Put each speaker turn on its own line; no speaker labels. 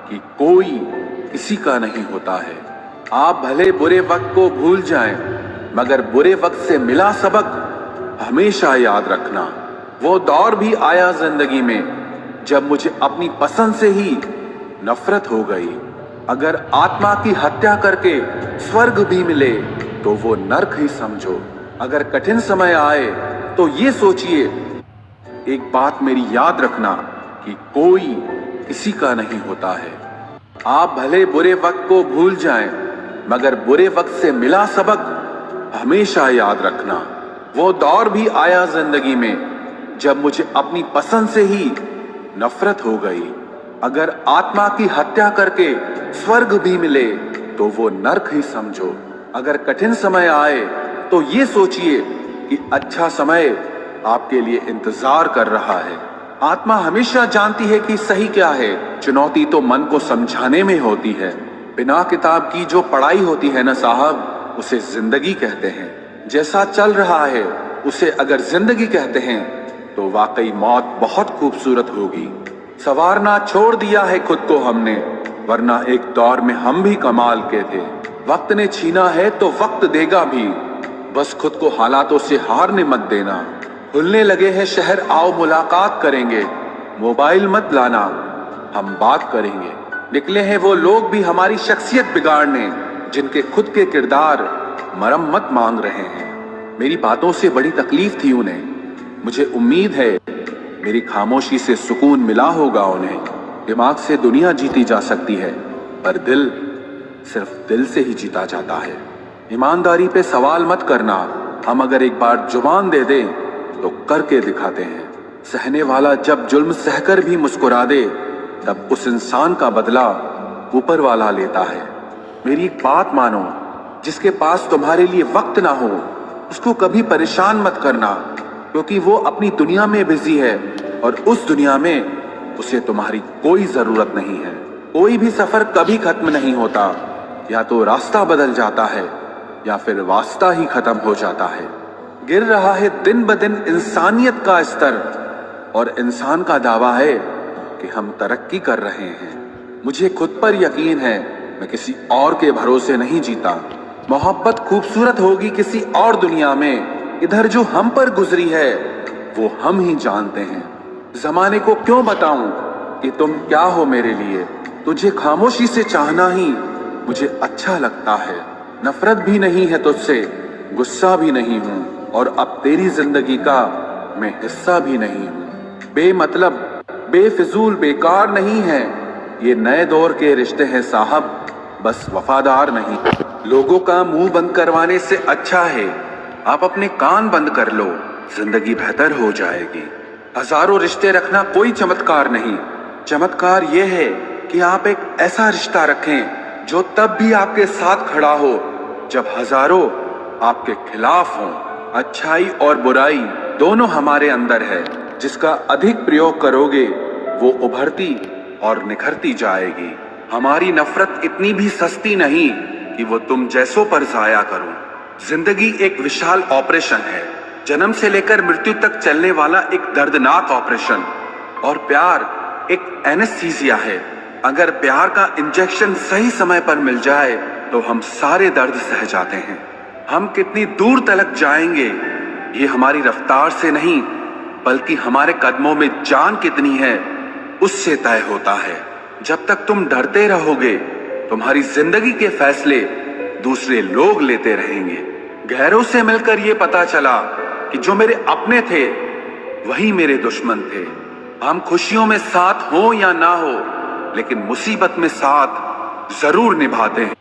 कि कोई किसी का नहीं होता है। आप भले बुरे वक्त को भूल जाएं, मगर बुरे वक्त से मिला सबक हमेशा याद रखना। वो दौर भी आया जिंदगी में जब मुझे अपनी पसंद से ही नफरत हो गई। अगर आत्मा की हत्या करके स्वर्ग भी मिले तो वो नर्क ही समझो। अगर कठिन समय आए तो ये सोचिए, एक बात मेरी याद रखना कि कोई किसी का नहीं होता है। आप भले बुरे वक्त को भूल जाएं, मगर बुरे वक्त से मिला सबक हमेशा याद रखना। वो दौर भी आया जिंदगी में जब मुझे अपनी पसंद से ही नफरत हो गई। अगर आत्मा की हत्या करके स्वर्ग भी मिले तो वो नर्क ही समझो। अगर कठिन समय आए तो ये सोचिए कि अच्छा समय आपके लिए इंतजार कर रहा है। आत्मा हमेशा जानती है कि सही क्या है। चुनौती तो मन को समझाने में होती है। बिना किताब की जो पढ़ाई होती है ना साहब, उसे जिंदगी कहते हैं। जैसा चल रहा है उसे अगर जिंदगी कहते हैं तो वाकई मौत बहुत खूबसूरत होगी। संवारना छोड़ दिया है खुद को हमने, वरना एक दौर में हम भी कमाल के थे। वक्त ने छीना है तो वक्त देगा भी, बस खुद को हालातों से हारने मत देना। खुलने लगे हैं शहर, आओ मुलाकात करेंगे। मोबाइल मत लाना, हम बात करेंगे। निकले हैं वो लोग भी हमारी शख्सियत बिगाड़ने, जिनके खुद के किरदार मरम्मत मांग रहे हैं। मेरी बातों से बड़ी तकलीफ थी उन्हें। मुझे उम्मीद है मेरी खामोशी से सुकून मिला होगा उन्हें। दिमाग से दुनिया जीती जा सकती है, पर दिल सिर्फ दिल से ही जीता जाता है। ईमानदारी पे सवाल मत करना, हम अगर एक बार जुबान दे दें तो करके दिखाते हैं। सहने वाला जब जुल्म सहकर भी मुस्कुरा दे, तब उस इंसान का बदला ऊपर वाला लेता है। मेरी एक बात मानो, जिसके पास तुम्हारे लिए वक्त ना हो उसको कभी परेशान मत करना, क्योंकि वो अपनी दुनिया में बिजी है और उस दुनिया में उसे तुम्हारी कोई जरूरत नहीं है। कोई भी सफर कभी खत्म नहीं होता, या तो रास्ता बदल जाता है या फिर वास्ता ही खत्म हो जाता है। गिर रहा है दिन ब दिन इंसानियत का स्तर, और इंसान का दावा है कि हम तरक्की कर रहे हैं। मुझे खुद पर यकीन है, मैं किसी और के भरोसे नहीं जीता। मोहब्बत खूबसूरत होगी किसी और दुनिया में, इधर जो हम पर गुजरी है वो हम ही जानते हैं। जमाने को क्यों बताऊं कि तुम क्या हो मेरे लिए। तुझे खामोशी से चाहना ही मुझे अच्छा लगता है। नफरत भी नहीं है तुझसे, गुस्सा भी नहीं हूं, और अब तेरी जिंदगी का मैं हिस्सा भी नहीं हूं। बेमतलब, बेफिजूल, बेकार नहीं है ये नए दौर के रिश्ते हैं साहब, बस वफादार नहीं। लोगों का मुंह बंद करवाने से अच्छा है आप अपने कान बंद कर लो, जिंदगी बेहतर हो जाएगी। हजारों रिश्ते रखना कोई चमत्कार नहीं। चमत्कार यह है कि आप एक ऐसा रिश्ता रखें जो तब भी आपके साथ खड़ा हो जब हजारों आपके खिलाफ हों। अच्छाई और बुराई दोनों हमारे अंदर है, जिसका अधिक प्रयोग करोगे वो उभरती और निखरती जाएगी। हमारी नफरत इतनी भी सस्ती नहीं कि वो तुम जैसों पर जाया करूं। जिंदगी एक विशाल ऑपरेशन है, जन्म से लेकर मृत्यु तक चलने वाला एक दर्दनाक ऑपरेशन। और प्यार एक एनेस्थीसिया है। अगर प्यार का इंजेक्शन सही समय पर मिल जाए तो हम सारे दर्द सह जाते हैं। हम कितनी दूर तलक जाएंगे ये हमारी रफ्तार से नहीं, बल्कि हमारे कदमों में जान कितनी है उससे तय होता है। जब तक तुम डरते रहोगे, तुम्हारी जिंदगी के फैसले दूसरे लोग लेते रहेंगे। गैरों से मिलकर ये पता चला कि जो मेरे अपने थे वही मेरे दुश्मन थे। हम खुशियों में साथ हो या ना हो, लेकिन मुसीबत में साथ जरूर निभाते हैं।